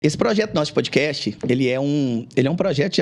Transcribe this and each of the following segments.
Esse projeto nosso de podcast, ele é um projeto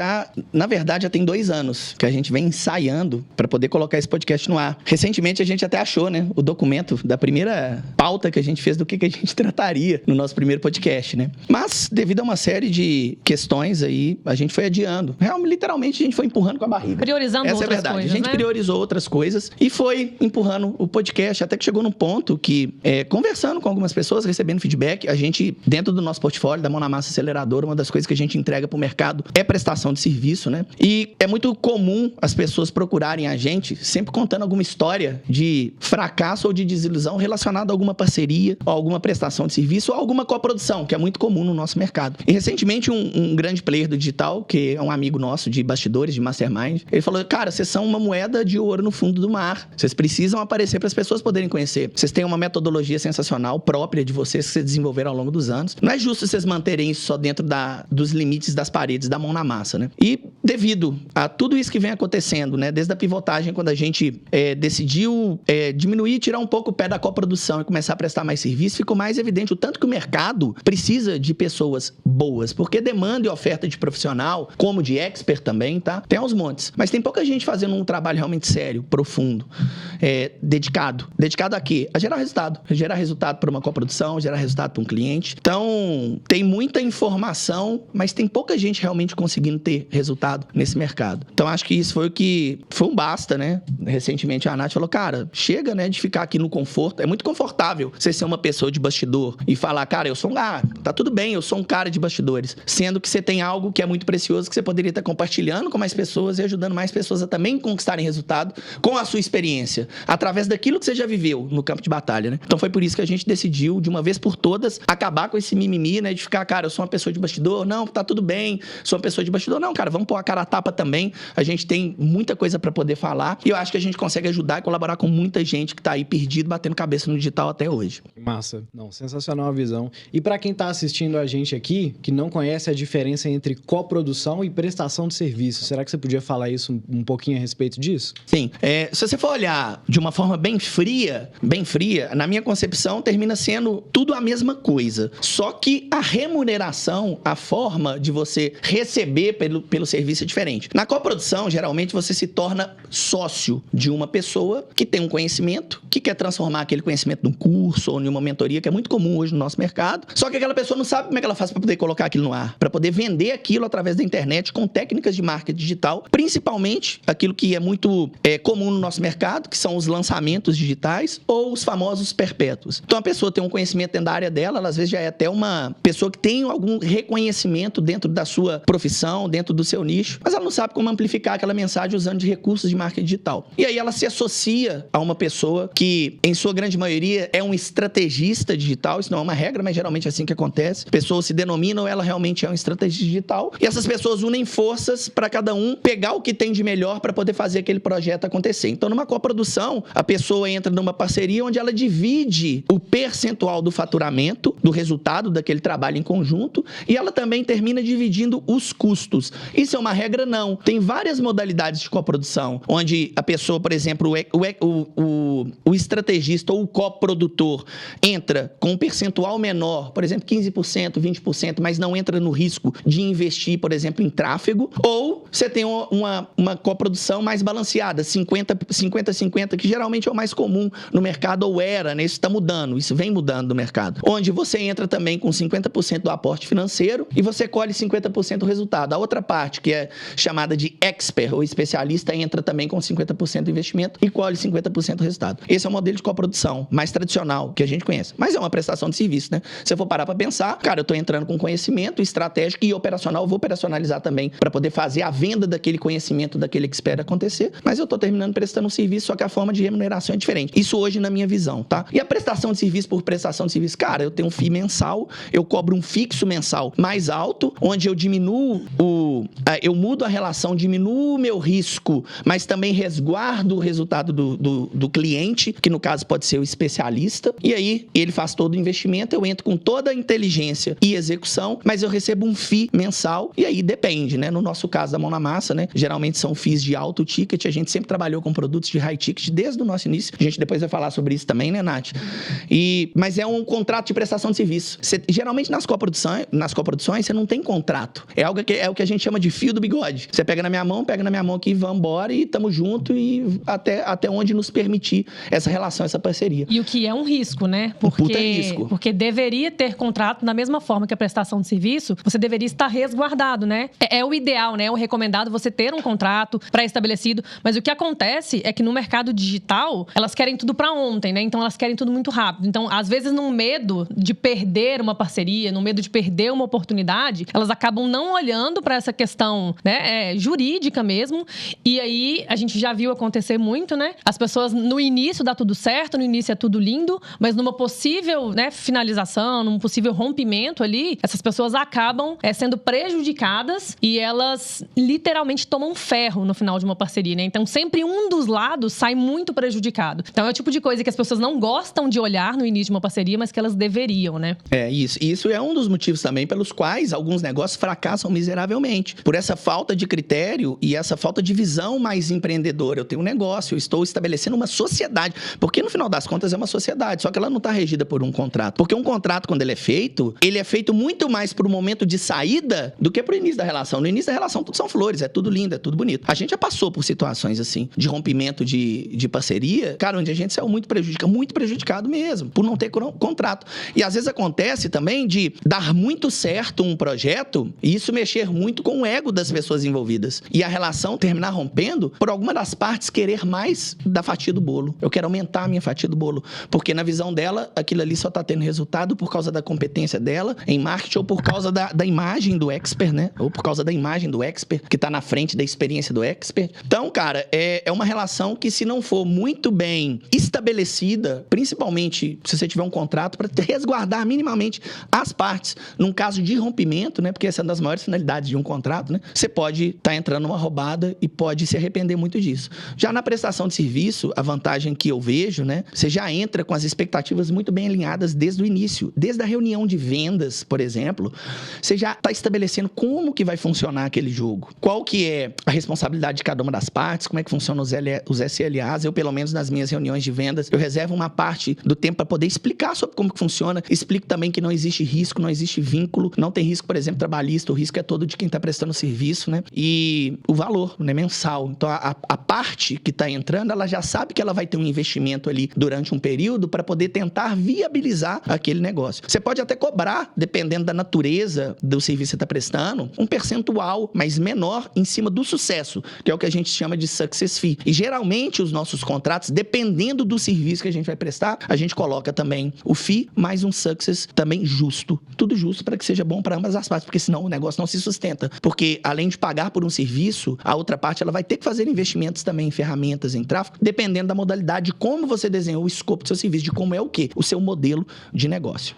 na verdade, já tem 2 anos que a gente vem ensaiando para poder colocar esse podcast no ar. Recentemente, a gente até achou, né, o documento da primeira pauta que a gente fez do que a gente trataria no nosso primeiro podcast, né? Mas, devido a uma série de questões aí, a gente foi adiando. Realmente, literalmente, a gente foi empurrando com a barriga. Priorizando outras coisas, Essa é a verdade. A gente né? priorizou outras coisas e foi empurrando o podcast, até que chegou num ponto que, conversando com algumas pessoas, recebendo feedback, a gente, dentro do nosso portfólio, da Mão na Massa Aceleradora, uma das coisas que a gente entrega para o mercado é prestação de serviço, né? E é muito comum as pessoas procurarem a gente sempre contando alguma história de fracasso ou de desilusão relacionada a alguma parceria, ou alguma prestação de serviço, ou alguma coprodução, que é muito comum no nosso mercado. E recentemente, um grande player do digital, que é um amigo nosso de bastidores, de mastermind, ele falou, cara, vocês são uma moeda de ouro no fundo do mar. Vocês precisam aparecer para as pessoas poderem conhecer. Vocês têm uma metodologia sensacional própria de vocês que vocês desenvolveram ao longo dos anos. Não é justo vocês manterem isso só dentro dos limites das paredes, da mão na massa, né? E devido a tudo isso que vem acontecendo, né? Desde a pivotagem, quando a gente decidiu diminuir, tirar um pouco o pé da coprodução e começar a prestar mais serviço, ficou mais evidente o tanto que o mercado precisa de pessoas boas, porque demanda e oferta de profissional, como de expert também, tá? Tem aos montes. Mas tem pouca gente fazendo um trabalho realmente sério, profundo, dedicado. Dedicado a quê? A gerar resultado. Gerar resultado para uma coprodução, gerar resultado para um cliente. Então, tem muita informação, mas tem pouca gente realmente conseguindo ter resultado nesse mercado. Então, acho que isso foi um basta, né? Recentemente, a Nath falou, cara, chega, né, de ficar aqui no conforto. É muito confortável você ser uma pessoa de bastidor e falar, cara, tá tudo bem, eu sou um cara de bastidores. Sendo que você tem algo que é muito precioso, que você poderia estar compartilhando com mais pessoas e ajudando mais pessoas a também conquistarem resultado com a sua experiência, através daquilo que você já viveu no campo de batalha, né? Então, foi por isso que a gente decidiu, de uma vez por todas, acabar com esse mimimi, né, de ficar, cara, eu sou uma pessoa de bastidor, não, tá tudo bem, sou uma pessoa de bastidor, não, cara, vamos pôr a cara a tapa também, a gente tem muita coisa pra poder falar e eu acho que a gente consegue ajudar e colaborar com muita gente que tá aí perdido, batendo cabeça no digital até hoje. Massa, não, sensacional a visão. E pra quem tá assistindo a gente aqui, que não conhece a diferença entre coprodução e prestação de serviço, será que você podia falar isso um pouquinho a respeito disso? Sim, se você for olhar de uma forma bem fria, na minha concepção, termina sendo tudo a mesma coisa, só que a remuneração, a forma de você receber pelo serviço é diferente. Na coprodução, geralmente, você se torna sócio de uma pessoa que tem um conhecimento, que quer transformar aquele conhecimento num curso ou em uma mentoria, que é muito comum hoje no nosso mercado, só que aquela pessoa não sabe como é que ela faz para poder colocar aquilo no ar, para poder vender aquilo através da internet com técnicas de marketing digital, principalmente aquilo que é muito comum no nosso mercado, que são os lançamentos digitais ou os famosos perpétuos. Então, a pessoa tem um conhecimento dentro da área dela, ela às vezes já é até uma pessoa que tem algum reconhecimento dentro da sua profissão, dentro do seu nicho, mas ela não sabe como amplificar aquela mensagem usando de recursos de marketing digital. E aí ela se associa a uma pessoa que, em sua grande maioria, é um estrategista digital. Isso não é uma regra, mas geralmente é assim que acontece. Pessoas se denominam, ela realmente é um estrategista digital. E essas pessoas unem forças para cada um pegar o que tem de melhor para poder fazer aquele projeto acontecer. Então, numa coprodução, a pessoa entra numa parceria onde ela divide o percentual do faturamento, do resultado daquele trabalho em conjunto, e ela também termina dividindo os custos. Isso é uma regra? Não. Tem várias modalidades de coprodução, onde a pessoa, por exemplo, o estrategista ou o coprodutor entra com um percentual menor, por exemplo, 15%, 20%, mas não entra no risco de investir, por exemplo, em tráfego, ou você tem uma coprodução mais balanceada, 50-50, que geralmente é o mais comum no mercado, ou era, né? Isso está mudando, isso vem mudando no mercado. Onde você entra também com 50% do aporte financeiro e você colhe 50% do resultado. A outra parte, que é chamada de expert ou especialista, entra também com 50% do investimento e colhe 50% do resultado. Esse é o modelo de coprodução mais tradicional que a gente conhece. Mas é uma prestação de serviço, né? Se eu for parar para pensar, cara, eu estou entrando com conhecimento estratégico e operacional, vou operacionalizar também para poder fazer a venda daquele conhecimento, daquele expert acontecer, mas eu estou terminando prestando um serviço, só que a forma de remuneração é diferente. Isso hoje na minha visão, tá? E a prestação de serviço por prestação de serviço, cara, eu tenho um FII mensal, eu cobro um fixo mensal mais alto, onde eu diminuo eu mudo a relação, diminuo o meu risco, mas também resguardo o resultado do cliente, que no caso pode ser o especialista, e aí ele faz todo o investimento, eu entro com toda a inteligência e execução, mas eu recebo um FII mensal, e aí depende, né? No nosso caso da Mão mão na massa, né? Geralmente são FIIs de alto ticket, a gente sempre trabalhou com produtos de high ticket desde o nosso início. A gente depois vai falar sobre isso também, né, Nath? Mas é um contrato de prestação de serviço. Geralmente nas coproduções, você não tem contrato. É o que a gente chama de fio do bigode. Você pega na minha mão aqui, vamos embora e tamo junto e até onde nos permitir essa relação, essa parceria. E o que é um risco, né? Porque deveria ter contrato da mesma forma que a prestação de serviço, você deveria estar resguardado, né? É o ideal, né? É o recomendado você ter um contrato pré-estabelecido, mas o que acontece é que no mercado digital, elas querem tudo pra ontem, né? Então elas querem tudo muito rápido. Então, às vezes, num medo de perder uma parceria, num medo de perder uma oportunidade, elas acabam não olhando pra essa questão, né, jurídica mesmo. E aí, a gente já viu acontecer muito, né? As pessoas, no início dá tudo certo, no início é tudo lindo, mas numa possível, né, finalização, num possível rompimento ali, essas pessoas acabam sendo prejudicadas e elas literalmente tomam ferro no final de uma parceria, né? Então, sempre um dos lados sai muito prejudicado. Então, é o tipo de coisa que as pessoas não gostam de olhar no início de uma parceria, mas que elas deveriam, né? Isso é um dos motivos também pelos quais alguns negócios fracassam miseravelmente. Por essa falta de critério e essa falta de visão mais empreendedora. Eu tenho um negócio, eu estou estabelecendo uma sociedade. Porque, no final das contas, é uma sociedade. Só que ela não está regida por um contrato. Porque um contrato, quando ele é feito muito mais para o momento de saída do que para o início da relação. No início da relação, tudo são flores, é tudo lindo, é tudo bonito. A gente já passou por situações, assim, de rompimento de parceria, cara, onde a gente saiu muito prejudicado mesmo, por não ter contrato. E às vezes acontece também de dar muito certo um projeto e isso mexer muito com o ego das pessoas envolvidas. E a relação terminar rompendo por alguma das partes querer mais da fatia do bolo. Eu quero aumentar a minha fatia do bolo. Porque na visão dela, aquilo ali só tá tendo resultado por causa da competência dela em marketing ou por causa da imagem do expert, né? Ou por causa da imagem do expert, que tá na frente da experiência do expert. Então, cara, é uma relação que, se não for muito bem estabelecida, principalmente se você tiver um contrato para resguardar minimamente as partes, num caso de rompimento, né? Porque essa é uma das maiores finalidades de um contrato, né? Você pode estar entrando numa roubada e pode se arrepender muito disso. Já na prestação de serviço, a vantagem que eu vejo, né? Você já entra com as expectativas muito bem alinhadas desde o início. Desde a reunião de vendas, por exemplo, você já está estabelecendo como que vai funcionar aquele jogo. Qual que é a responsabilidade de cada uma das partes, como é que funcionam os SLAs. Eu, pelo menos nas minhas reuniões de vendas, eu reservo uma parte do tempo para poder explicar sobre como que funciona. Explico também que não existe risco, não existe vínculo, não tem risco, por exemplo, trabalhista, o risco é todo de quem está prestando serviço, né? E o valor, né, mensal. Então, a parte que está entrando, ela já sabe que ela vai ter um investimento ali durante um período para poder tentar viabilizar aquele negócio. Você pode até cobrar, dependendo da natureza do serviço que você está prestando, um percentual mais menor em cima do sucesso, que é o que a gente chama de success fee. E geralmente os nossos contratos, dependendo do serviço que a gente vai prestar, a gente coloca também o fee mais um success também justo. Tudo justo para que seja bom para ambas as partes, porque senão o negócio não se sustenta. Porque além de pagar por um serviço, a outra parte ela vai ter que fazer investimentos também em ferramentas, em tráfego, dependendo da modalidade, de como você desenhou o escopo do seu serviço, de como é o quê? O seu modelo de negócio.